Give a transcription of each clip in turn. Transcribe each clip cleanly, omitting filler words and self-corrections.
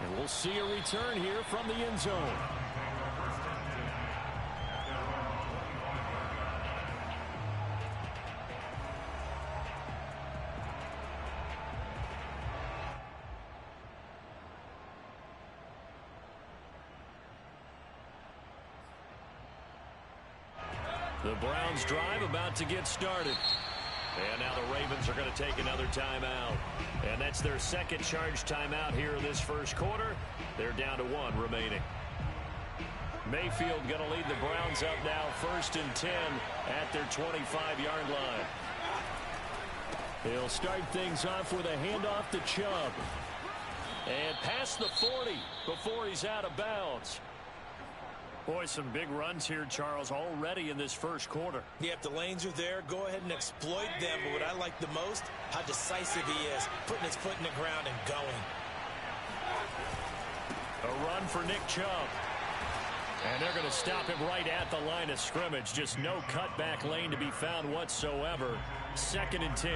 And we'll see a return here from the end zone. The Browns drive about to get started. And now the Ravens are going to take another timeout. And that's their second charge timeout here in this first quarter. They're down to 1 remaining. Mayfield going to lead the Browns up now, 1st and 10 at their 25-yard line. He'll start things off with a handoff to Chubb. And past the 40 before he's out of bounds. Boy, some big runs here, Charles, already in this first quarter. Yeah, if the lanes are there, go ahead and exploit them. But what I like the most, how decisive he is, putting his foot in the ground and going. A run for Nick Chubb. And they're going to stop him right at the line of scrimmage. Just no cutback lane to be found whatsoever. 2nd and 10.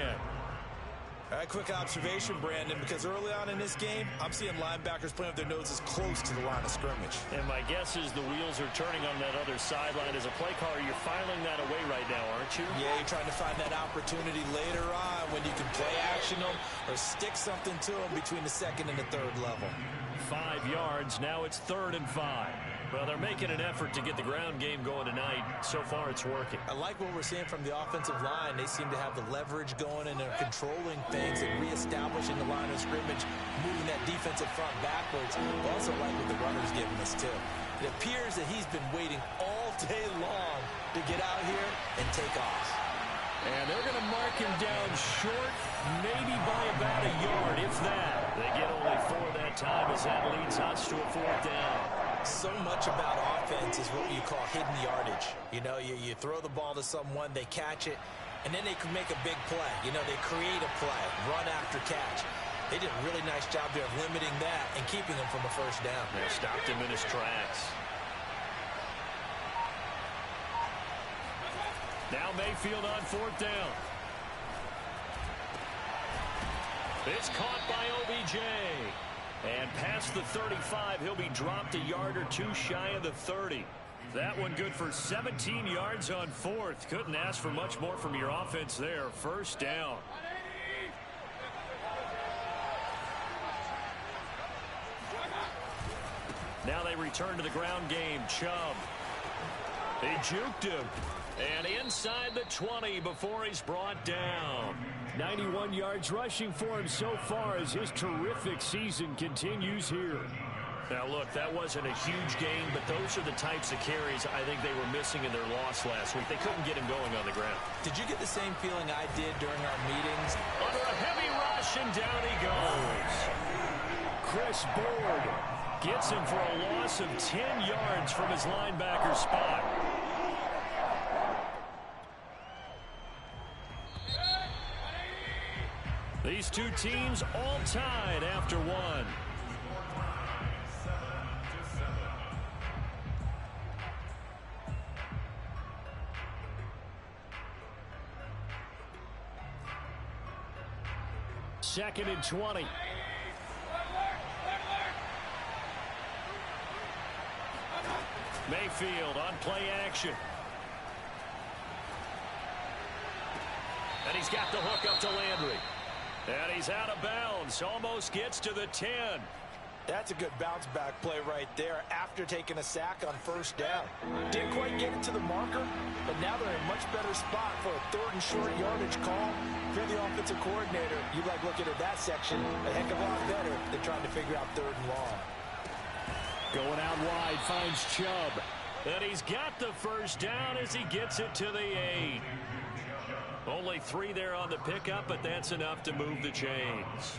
All right, quick observation, Brandon, because early on in this game, I'm seeing linebackers playing with their noses close to the line of scrimmage. And my guess is the wheels are turning on that other sideline. As a play caller, you're filing that away right now, aren't you? Yeah, you're trying to find that opportunity later on when you can play action them or stick something to them between the 2nd and the 3rd level. 5 yards. Now it's 3rd and 5. Well, they're making an effort to get the ground game going tonight. So far, it's working. I like what we're seeing from the offensive line. They seem to have the leverage going, and they're controlling things and reestablishing the line of scrimmage, moving that defensive front backwards. I also like what the runner's giving us, too. It appears that he's been waiting all day long to get out here and take off. And they're going to mark him down short, maybe by about a yard, if that. They get only 4 that time as that leads us to a 4th down. So much about offense is what you call hidden yardage. You know, you throw the ball to someone, they catch it, and then they can make a big play. You know, they create a play, run after catch. They did a really nice job there of limiting that and keeping him from a 1st down. They stopped him in his tracks. Now Mayfield on 4th down. It's caught by OBJ. And past the 35, he'll be dropped a yard or 2 shy of the 30. That one good for 17 yards on 4th. Couldn't ask for much more from your offense there. 1st down. Now they return to the ground game. Chubb. They juked him. And inside the 20 before he's brought down. 91 yards rushing for him so far as his terrific season continues here. Now, look, that wasn't a huge game, but those are the types of carries I think they were missing in their loss last week. They couldn't get him going on the ground. Did you get the same feeling I did during our meetings? Under a heavy rush, and down he goes. Chris Board gets him for a loss of 10 yards from his linebacker spot. These two teams all tied after 1. Second and 20. Mayfield on play action. And he's got the hook up to Landry. And he's out of bounds. Almost gets to the 10. That's a good bounce back play right there after taking a sack on 1st down. Didn't quite get it to the marker, but now they're in a much better spot for a 3rd and short yardage call. If you're the offensive coordinator, you like looking at that section a heck of a lot better than trying to figure out 3rd and long. Going out wide, finds Chubb. And he's got the 1st down as he gets it to the 8. Only 3 there on the pickup, but that's enough to move the chains.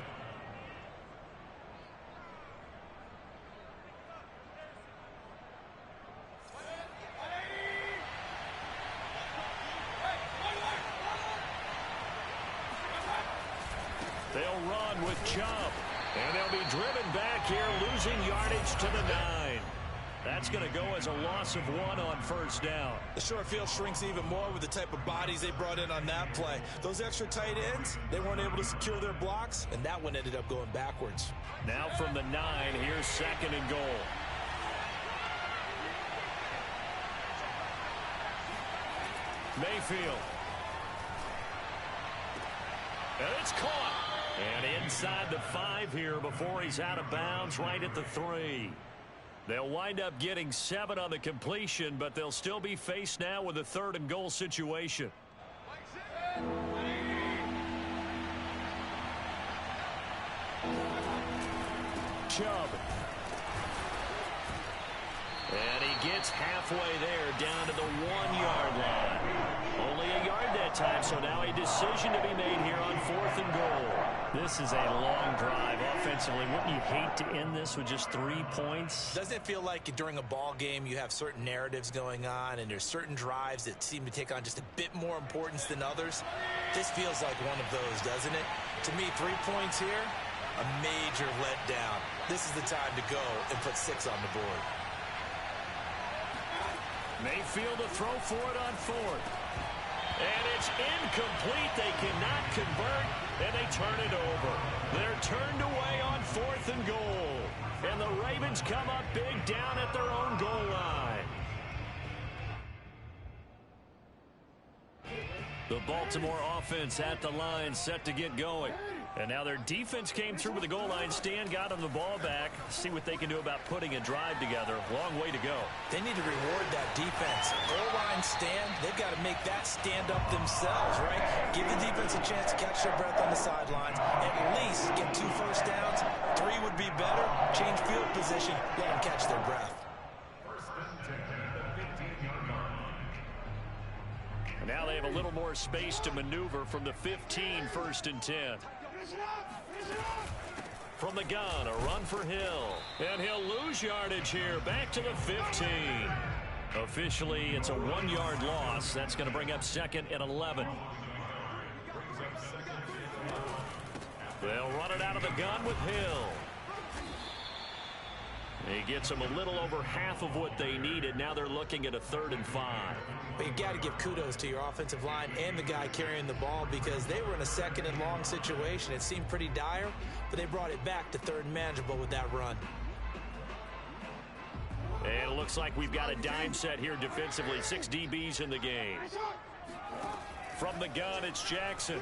They'll run with Chubb. And they'll be driven back here, losing yardage to the 9. That's going to go as a loss of 1 on first down. The short field shrinks even more with the type of bodies they brought in on that play. Those extra tight ends, they weren't able to secure their blocks, and that one ended up going backwards. Now from the 9, here's 2nd and goal. Mayfield. And it's caught. And inside the 5 here before he's out of bounds right at the 3. They'll wind up getting 7 on the completion, but they'll still be faced now with a 3rd and goal situation. Chubb. And he gets halfway there down to the 1-yard line. Only a yard that time, so now a decision to be made here on 4th and goal. This is a long drive offensively. Wouldn't you hate to end this with just 3 points? Doesn't it feel like during a ball game you have certain narratives going on and there's certain drives that seem to take on just a bit more importance than others? This feels like one of those, doesn't it? To me, 3 points here, a major letdown. This is the time to go and put 6 on the board. Mayfield to throw for it on 4th. And it's incomplete. They cannot convert, and they turn it over. They're turned away on 4th and goal. And the Ravens come up big down at their own goal line. The Baltimore offense at the line, set to get going. And now their defense came through with the goal line stand, got them the ball back. See what they can do about putting a drive together. Long way to go. They need to reward that defense. Goal line stand, they've got to make that stand up themselves, right? Give the defense a chance to catch their breath on the sidelines. At least get 2 first downs. 3 would be better. Change field position. Let them catch their breath. And now they have a little more space to maneuver from the 15, 1st and 10. From the gun, a run for Hill. And he'll lose yardage here, back to the 15. Officially, it's a 1-yard loss. That's going to bring up 2nd and 11. They'll run it out of the gun with Hill. He gets them a little over half of what they needed. Now they're looking at a 3rd and 5. But you've got to give kudos to your offensive line and the guy carrying the ball because they were in a 2nd and long situation. It seemed pretty dire, but they brought it back to 3rd and manageable with that run. And it looks like we've got a dime set here defensively. 6 DBs in the game. From the gun, it's Jackson.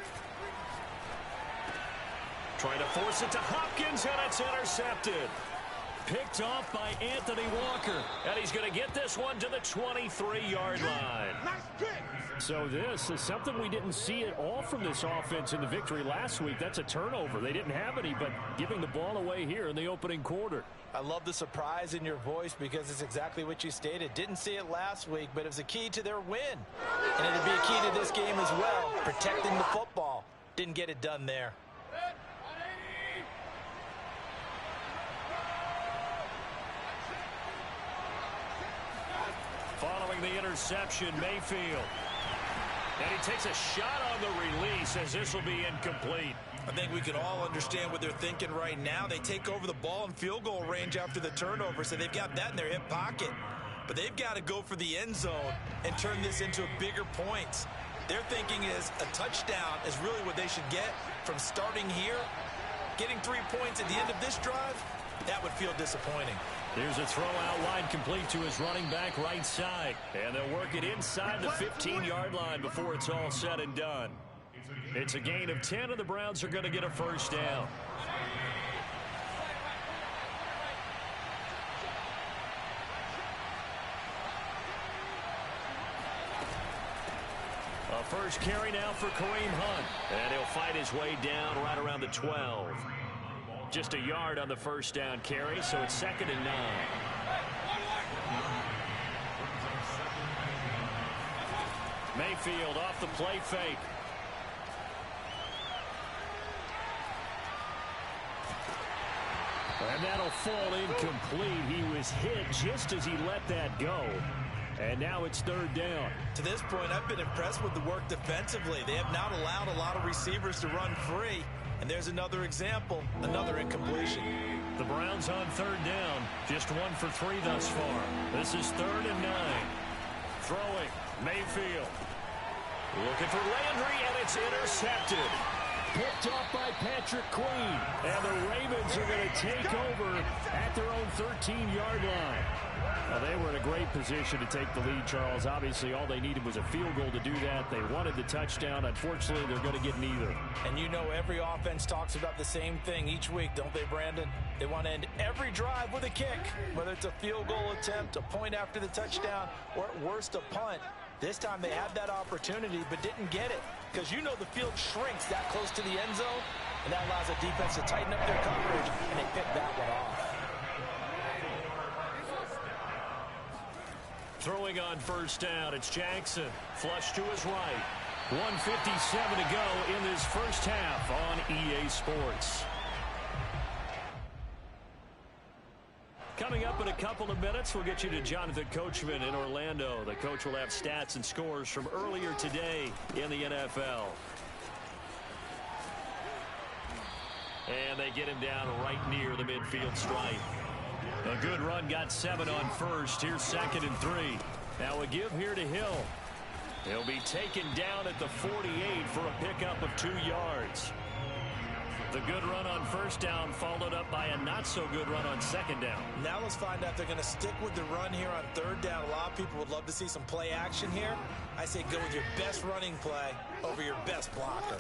Trying to force it to Hopkins, and it's intercepted. Picked off by Anthony Walker. And he's going to get this one to the 23-yard line. So this is something we didn't see at all from this offense in the victory last week. That's a turnover. They didn't have any, but giving the ball away here in the opening quarter. I love the surprise in your voice because it's exactly what you stated. Didn't see it last week, but it was a key to their win. And it'll be a key to this game as well, protecting the football. Didn't get it done there. Following the interception, Mayfield. And he takes a shot on the release as this will be incomplete. I think we can all understand what they're thinking right now. They take over the ball in field goal range after the turnover, so they've got that in their hip pocket. But they've got to go for the end zone and turn this into bigger points. Their thinking is a touchdown is really what they should get from starting here. Getting 3 points at the end of this drive, that would feel disappointing. Here's a throw out wide complete to his running back right side. And they'll work it inside the 15-yard line before it's all said and done. It's a gain of 10, and the Browns are going to get a first down. A first carry now for Kareem Hunt. And he'll fight his way down right around the 12. Just a yard on the first down carry, so it's 2nd and 9. Mayfield off the play fake. And that'll fall incomplete. He was hit just as he let that go. And now it's 3rd down. To this point, I've been impressed with the work defensively. They have not allowed a lot of receivers to run free. And there's another example, another incompletion. The Browns Browns on third down. Just 1 for 3 thus far. This is 3rd and 9. Throwing, Mayfield. Looking for Landry, and it's intercepted. Picked off by Patrick Queen. And the Ravens are going to take over at their own 13-yard line. Well, they were in a great position to take the lead, Charles. Obviously, all they needed was a field goal to do that. They wanted the touchdown. Unfortunately, they're going to get neither. And you know every offense talks about the same thing each week, don't they, Brandon? They want to end every drive with a kick, whether it's a field goal attempt, a point after the touchdown, or at worst, a punt. This time they had that opportunity but didn't get it because you know the field shrinks that close to the end zone, and that allows the defense to tighten up their coverage, and they picked that one off. Throwing on first down, it's Jackson. Flush to his right. 1:57 to go in this first half on EA Sports. Coming up in a couple of minutes, we'll get you to Jonathan Coachman in Orlando. The coach will have stats and scores from earlier today in the NFL. And they get him down right near the midfield stripe. A good run, got 7 on first. Here's 2nd and 3. Now a give here to Hill. He'll be taken down at the 48 for a pickup of 2 yards. The good run on first down followed up by a not-so-good run on 2nd down. Now let's find out if they're going to stick with the run here on 3rd down. A lot of people would love to see some play action here. I say go with your best running play over your best blocker.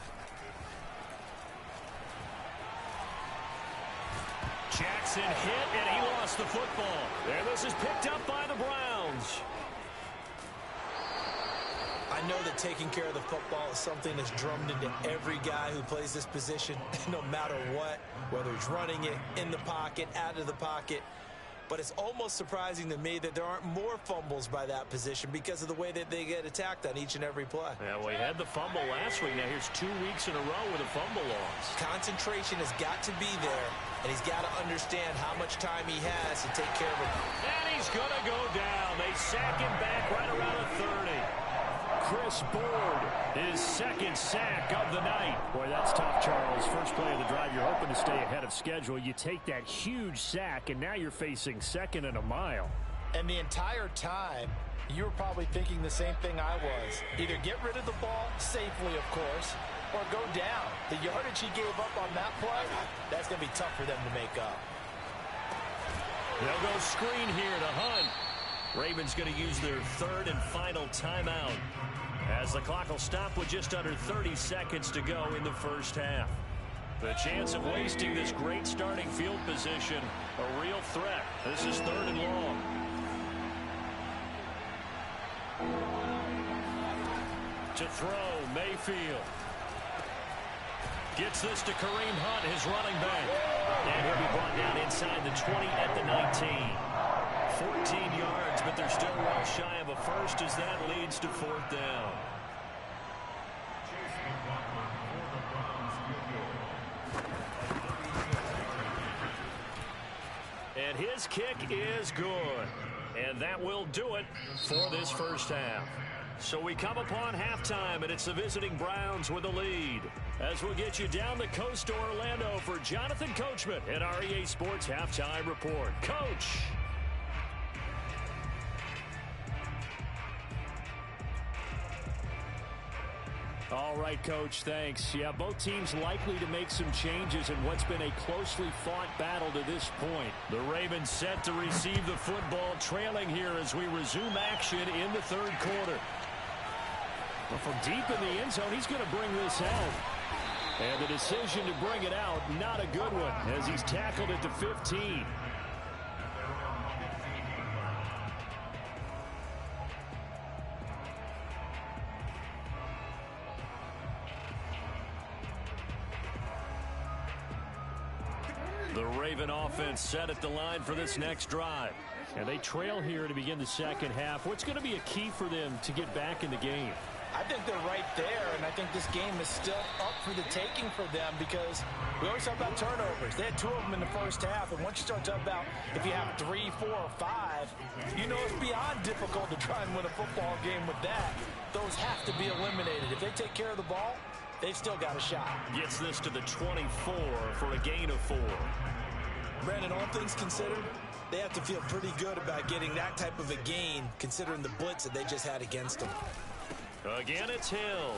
Jackson hit, and he lost the football. And this is picked up by the Browns. I know that taking care of the football is something that's drummed into every guy who plays this position, no matter what, whether he's running it in the pocket, out of the pocket. But it's almost surprising to me that there aren't more fumbles by that position because of the way that they get attacked on each and every play. Yeah, well, he had the fumble last week. Now here's 2 weeks in a row with a fumble loss. Concentration has got to be there, and he's got to understand how much time he has to take care of it. And he's going to go down. They sack him back right around the 30. Chris Board, his 2nd sack of the night. Boy, that's tough, Charles. First play of the drive, you're hoping to stay ahead of schedule. You take that huge sack, and now you're facing 2nd and a mile. And the entire time, you were probably thinking the same thing I was. Either get rid of the ball, safely, of course, or go down. The yardage he gave up on that play, that's going to be tough for them to make up. They'll go screen here to Hunt. Ravens going to use their 3rd and final timeout, as the clock will stop with just under 30 seconds to go in the first half. The chance of wasting this great starting field position, a real threat. This is 3rd and long. To throw, Mayfield. Gets this to Kareem Hunt, his running back. And he'll be brought down inside the 20 at the 19. 14 yards, but they're still well shy of a first as that leads to 4th down. And his kick is good. And that will do it for this first half. So we come upon halftime, and it's the visiting Browns with a lead. As we'll get you down the coast to Orlando for Jonathan Coachman at our EA Sports Halftime Report. Coach! All right, Coach, thanks. Yeah, both teams likely to make some changes in what's been a closely fought battle to this point. The Ravens set to receive the football, trailing here as we resume action in the 3rd quarter. Well, from deep in the end zone, he's going to bring this out. And the decision to bring it out, not a good one, as he's tackled at the 15. The Raven offense set at the line for this next drive. And they trail here to begin the second half. What's going to be a key for them to get back in the game? I think they're right there, and I think this game is still up for the taking for them because we always talk about turnovers. They had 2 of them in the first half, and once you start talking about if you have 3, 4, or 5, you know it's beyond difficult to try and win a football game with that. Those have to be eliminated. If they take care of the ball, they've still got a shot. Gets this to the 24 for a gain of 4. Brandon, all things considered, they have to feel pretty good about getting that type of a gain, considering the blitz that they just had against them. Again, it's Hill.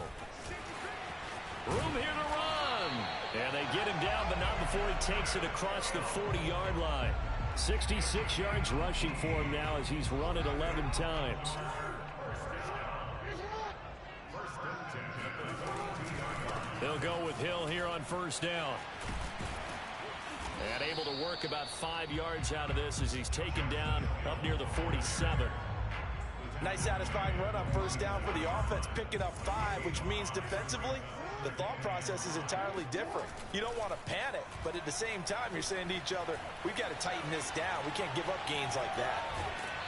Room here to run. And they get him down, but not before he takes it across the 40-yard line. 66 yards rushing for him now as he's run it 11 times. They'll go with Hill here on first down. And able to work about 5 yards out of this as he's taken down up near the 47. Nice satisfying run on first down for the offense, picking up 5, which means defensively, the thought process is entirely different. You don't want to panic, but at the same time, you're saying to each other, we've got to tighten this down. We can't give up gains like that.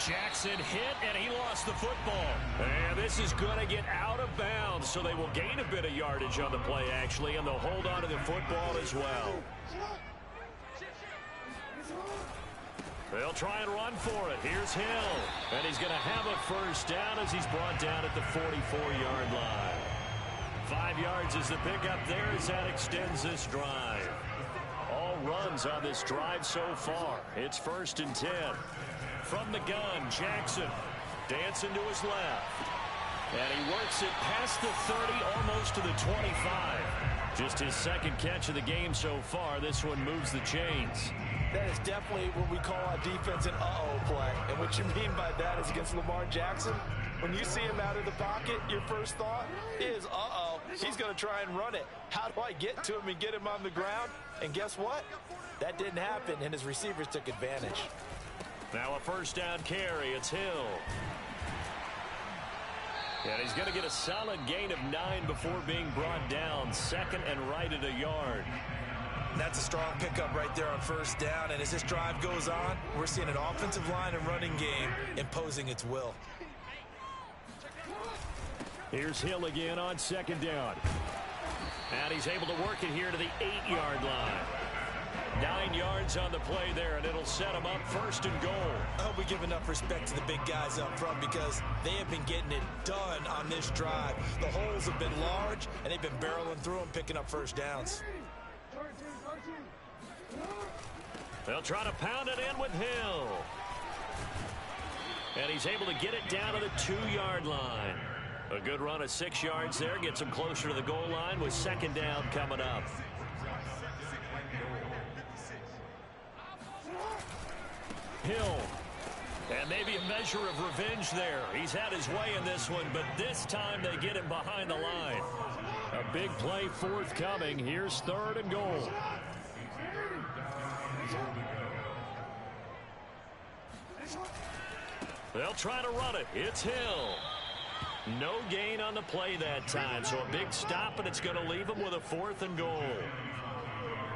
Jackson hit, and he lost the football. And this is going to get out of bounds, so they will gain a bit of yardage on the play, actually, and they'll hold on to the football as well. They'll try and run for it. Here's Hill. And he's going to have a first down as he's brought down at the 44-yard line. 5 yards is the pickup there as that extends this drive. All runs on this drive so far. It's 1st and 10. From the gun, Jackson dancing to his left. And he works it past the 30, almost to the 25. Just his second catch of the game so far. This one moves the chains. That is definitely what we call our defense an uh-oh play. And what you mean by that is against Lamar Jackson, when you see him out of the pocket, your first thought is, uh-oh, he's going to try and run it. How do I get to him and get him on the ground? And guess what? That didn't happen, and his receivers took advantage. Now a first down carry. It's Hill. And he's going to get a solid gain of 9 before being brought down. 2nd and right at a yard. That's a strong pickup right there on first down. And as this drive goes on, we're seeing an offensive line and running game imposing its will. Here's Hill again on 2nd down. And he's able to work it here to the 8-yard line. 9 yards on the play there, and it'll set him up 1st and goal. I hope we give enough respect to the big guys up front because they have been getting it done on this drive. The holes have been large, and they've been barreling through them, picking up first downs. They'll try to pound it in with Hill. And he's able to get it down to the 2-yard line. A good run of 6 yards there. Gets him closer to the goal line with 2nd down coming up. Hill. And maybe a measure of revenge there. He's had his way in this one, but this time they get him behind the line. A big play forthcoming. Here's 3rd and goal. They'll try to run it. It's Hill. No gain on the play that time, so a big stop, and it's going to leave him with a 4th and goal.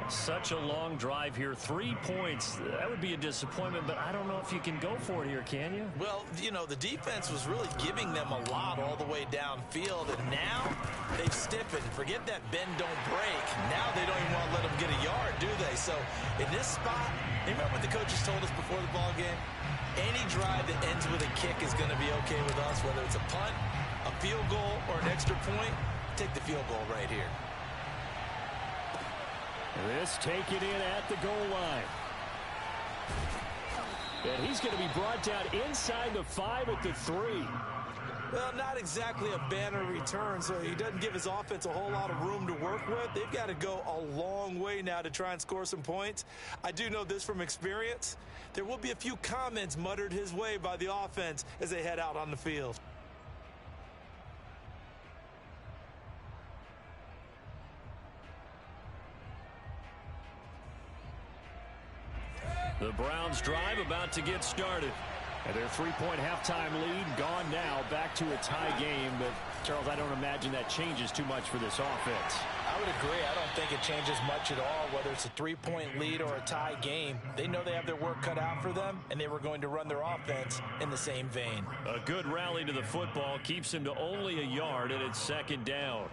Such a long drive here. 3 points. That would be a disappointment, but I don't know if you can go for it here, can you? Well, you know, the defense was really giving them a lot all the way downfield, and now they've stiffened. Forget that bend, don't break. Now they don't even want to let them get a yard, do they? So in this spot, remember what the coaches told us before the ball game? Any drive that ends with a kick is going to be okay with us, whether it's a punt, a field goal, or an extra point. Take the field goal right here. This taken in at the goal line. And he's going to be brought down inside the 5 at the 3. Well, not exactly a banner return, so he doesn't give his offense a whole lot of room to work with. They've got to go a long way now to try and score some points. I do know this from experience. There will be a few comments muttered his way by the offense as they head out on the field. The Browns drive about to get started. And their 3-point halftime lead gone now, back to a tie game. But, Charles, I don't imagine that changes too much for this offense. I would agree. I don't think it changes much at all, whether it's a 3-point lead or a tie game. They know they have their work cut out for them, and they were going to run their offense in the same vein. A good rally to the football keeps him to only a yard, and it's 2nd down.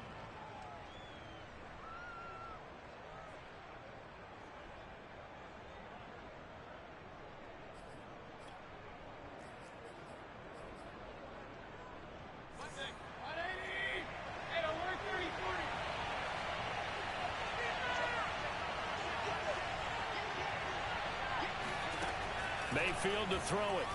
Mayfield to throw it.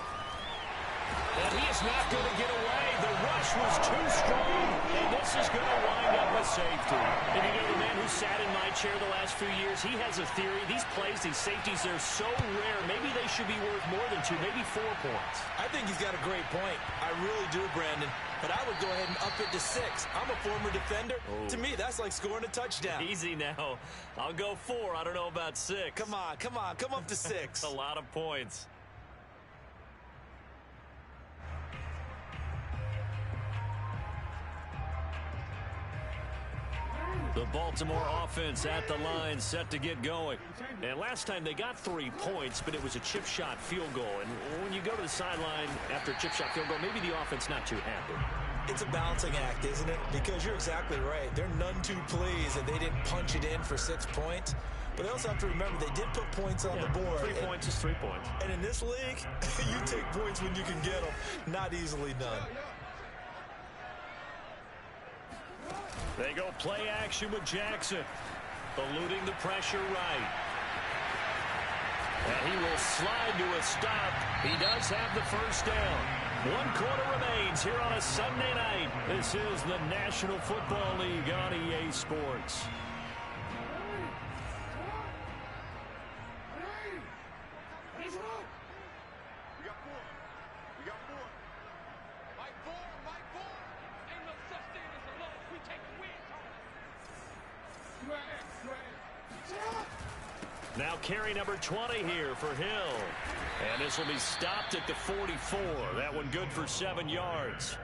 And he is not going to get away. The rush was too strong, and this is going to wind up with safety. And you know, the man who sat in my chair the last few years, he has a theory. These plays, these safeties, they're so rare. Maybe they should be worth more than 2, maybe 4 points. I think he's got a great point. I really do, Brandon. But I would go ahead and up it to 6. I'm a former defender. Oh. To me, that's like scoring a touchdown. Easy now. I'll go 4. I don't know about 6. Come on. Come up to 6. A lot of points. The Baltimore offense at the line, set to get going. And last time they got 3 points, but it was a chip shot field goal. And when you go to the sideline after a chip shot field goal, maybe the offense not too happy. It's a balancing act, isn't it? Because you're exactly right. They're none too pleased that they didn't punch it in for 6 points. But they also have to remember they did put points on the board. 3 points is 3 points. And in this league, you take points when you can get them. Not easily done. They go play action with Jackson. Eluding the pressure right. And he will slide to a stop. He does have the first down. 1 quarter remains here on a Sunday night. This is the National Football League on EA Sports. Now carry number 20 here for Hill. And this will be stopped at the 44. That one good for 7 yards.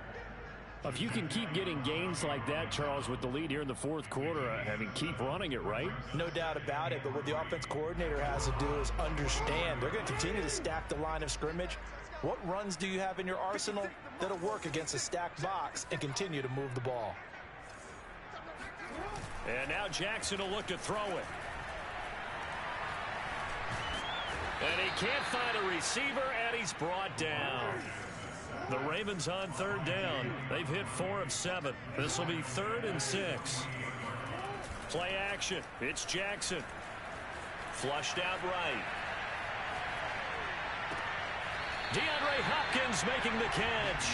If you can keep getting gains like that, Charles, with the lead here in the 4th quarter, I mean, keep running it, right? No doubt about it, but what the offense coordinator has to do is understand. They're going to continue to stack the line of scrimmage. What runs do you have in your arsenal that'll work against a stacked box and continue to move the ball? And now Jackson will look to throw it. And he can't find a receiver, and he's brought down. The Ravens on 3rd down. They've hit 4 of 7. This will be 3rd and 6. Play action. It's Jackson. Flushed out right. DeAndre Hopkins making the catch.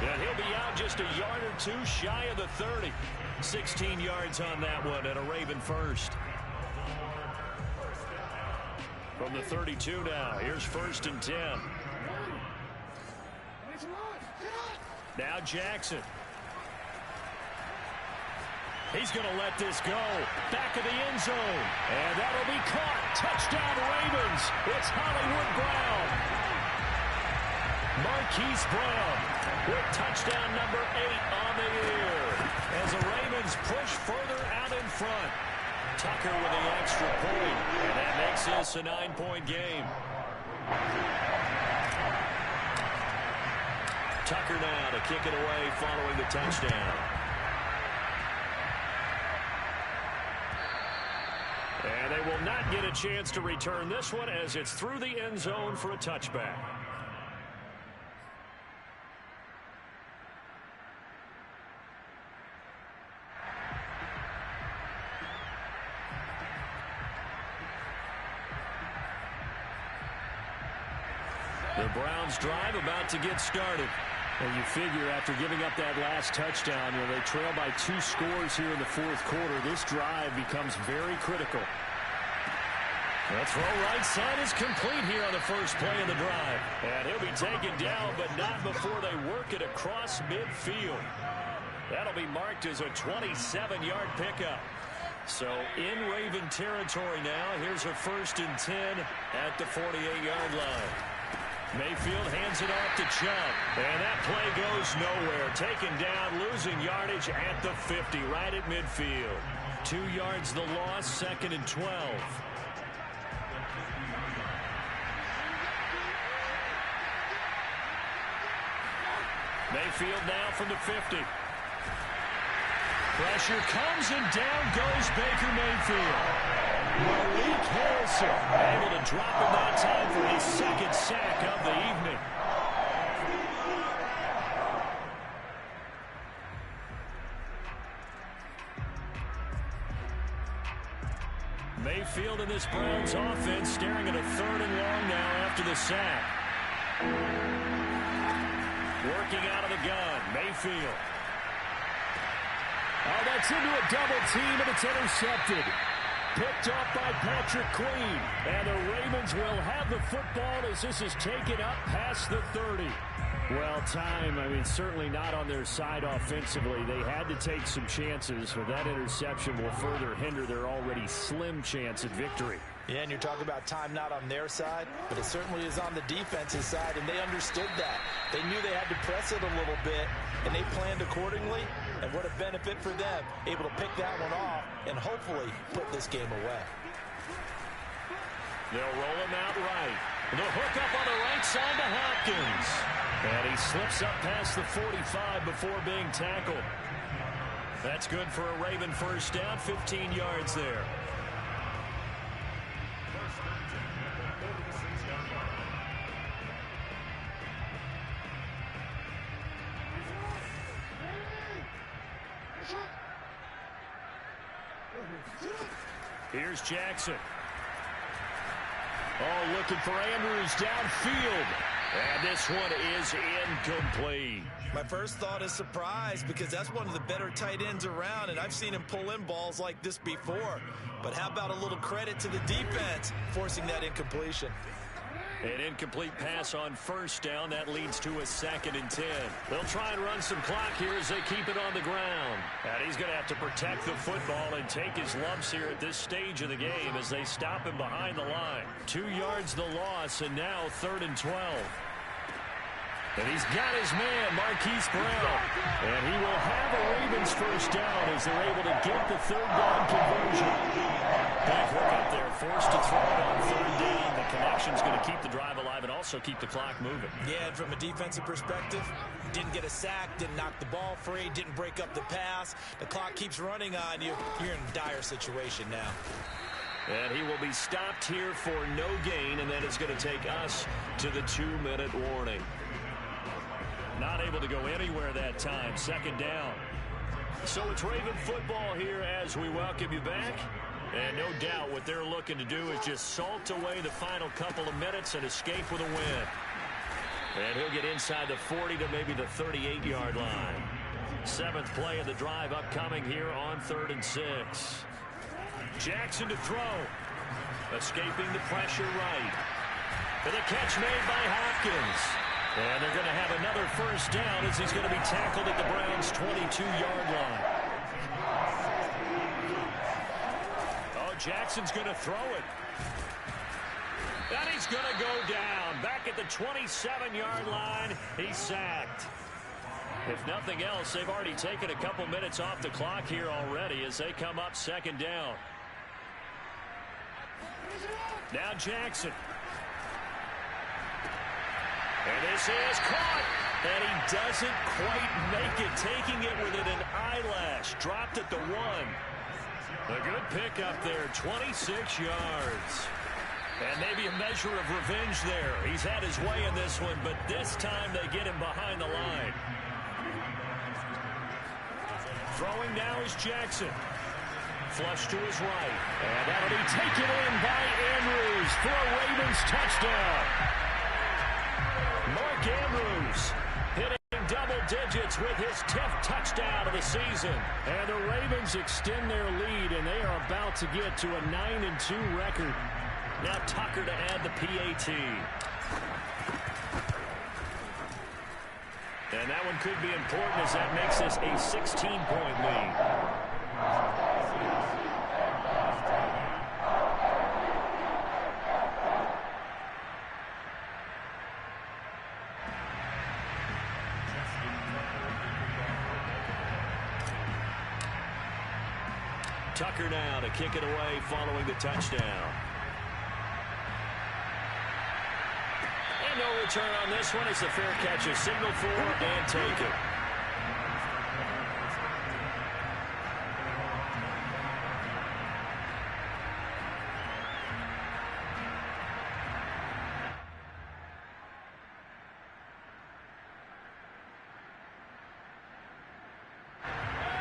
And he'll be out just a yard or 2 shy of the 30. 16 yards on that one, and a Raven first. From the 32 now, here's 1st and 10. Now Jackson. He's going to let this go. Back of the end zone. And that'll be caught. Touchdown Ravens. It's Hollywood Brown. Marquise Brown with touchdown number 8 on the year. As the Ravens push further out in front. Tucker with the extra point, and that makes this a 9-point game. Tucker now to kick it away following the touchdown. And they will not get a chance to return this one as it's through the end zone for a touchback. The Browns drive about to get started. And you figure after giving up that last touchdown, they trail by 2 scores here in the 4th quarter. This drive becomes very critical. The throw right side is complete here on the first play of the drive. And he'll be taken down, but not before they work it across midfield. That'll be marked as a 27-yard pickup. So in Raven territory now, here's a 1st and 10 at the 48-yard line. Mayfield hands it off to Chubb. And that play goes nowhere. Taken down, losing yardage at the 50, right at midfield. 2 yards the loss, 2nd and 12. Mayfield now from the 50. Pressure comes and down goes Baker Mayfield. Malik Harrison able to drop him that time for his 2nd sack of the evening. Mayfield in this Browns offense staring at a 3rd and long now after the sack. Working out of the gun, Mayfield. Oh, that's into a double team, and it's intercepted. Picked off by Patrick Queen. And the Ravens will have the football as this is taken up past the 30. Well, time, certainly not on their side offensively. They had to take some chances, but that interception will further hinder their already slim chance at victory. Yeah, and you're talking about time not on their side, but it certainly is on the defense's side, and they understood that. They knew they had to press it a little bit, and they planned accordingly, and what a benefit for them, able to pick that one off and hopefully put this game away. They'll roll him out right. The hook up on the right side to Hopkins. And he slips up past the 45 before being tackled. That's good for a Raven first down, 15 yards there. Here's Jackson. Oh, looking for Andrews downfield. And this one is incomplete. My first thought is surprise because that's one of the better tight ends around, and I've seen him pull in balls like this before. But how about a little credit to the defense forcing that incompletion? An incomplete pass on first down. That leads to a 2nd and 10. They'll try and run some clock here as they keep it on the ground. And he's going to have to protect the football and take his lumps here at this stage of the game as they stop him behind the line. 2 yards the loss, and now 3rd and 12. And he's got his man, Marquise Brown. And he will have a Ravens first down as they're able to get the 3rd down conversion. Big hook up there, forced to throw it on 3rd down. The connection's going to keep the drive alive and also keep the clock moving. Yeah, and from a defensive perspective, didn't get a sack, didn't knock the ball free, didn't break up the pass. The clock keeps running on you. You're in a dire situation now. And he will be stopped here for no gain, and then it's going to take us to the 2-minute warning. Not able to go anywhere that time. 2nd down. So it's Raven football here as we welcome you back. And no doubt what they're looking to do is just salt away the final couple of minutes and escape with a win. And he'll get inside the 40 to maybe the 38-yard line. 7th play of the drive upcoming here on 3rd and 6. Jackson to throw. Escaping the pressure right. And the catch made by Hopkins. And they're going to have another first down as he's going to be tackled at the Browns' 22-yard line. Oh, Jackson's going to throw it. And he's going to go down. Back at the 27-yard line, he's sacked. If nothing else, they've already taken a couple minutes off the clock here already as they come up 2nd down. Now Jackson. And this is caught, and he doesn't quite make it, taking it within an eyelash. Dropped at the 1. A good pickup there, 26 yards. And maybe a measure of revenge there. He's had his way in this one, but this time they get him behind the line. Throwing now is Jackson. Flush to his right. And that'll be taken in by Andrews for a Ravens touchdown. Mark Andrews hitting double digits with his 10th touchdown of the season. And the Ravens extend their lead, and they are about to get to a 9-2 record. Now Tucker to add the PAT. And that one could be important as that makes this a 16-point lead. Tucker now to kick it away following the touchdown. And no return on this one. It's a fair catch, a signal for and take it.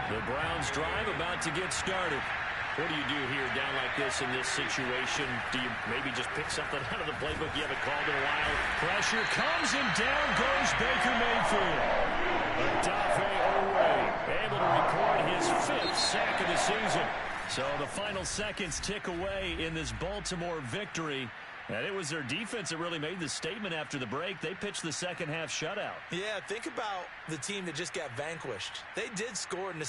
The Browns drive about to get started. What do you do here down like this in this situation? Do you maybe just pick something out of the playbook you haven't called in a while? Pressure comes and down goes Baker Mayfield. Odafe Oweh able to record his 5th sack of the season. So the final seconds tick away in this Baltimore victory. And it was their defense that really made the statement after the break. They pitched the second half shutout. Yeah, think about the team that just got vanquished. They did score in the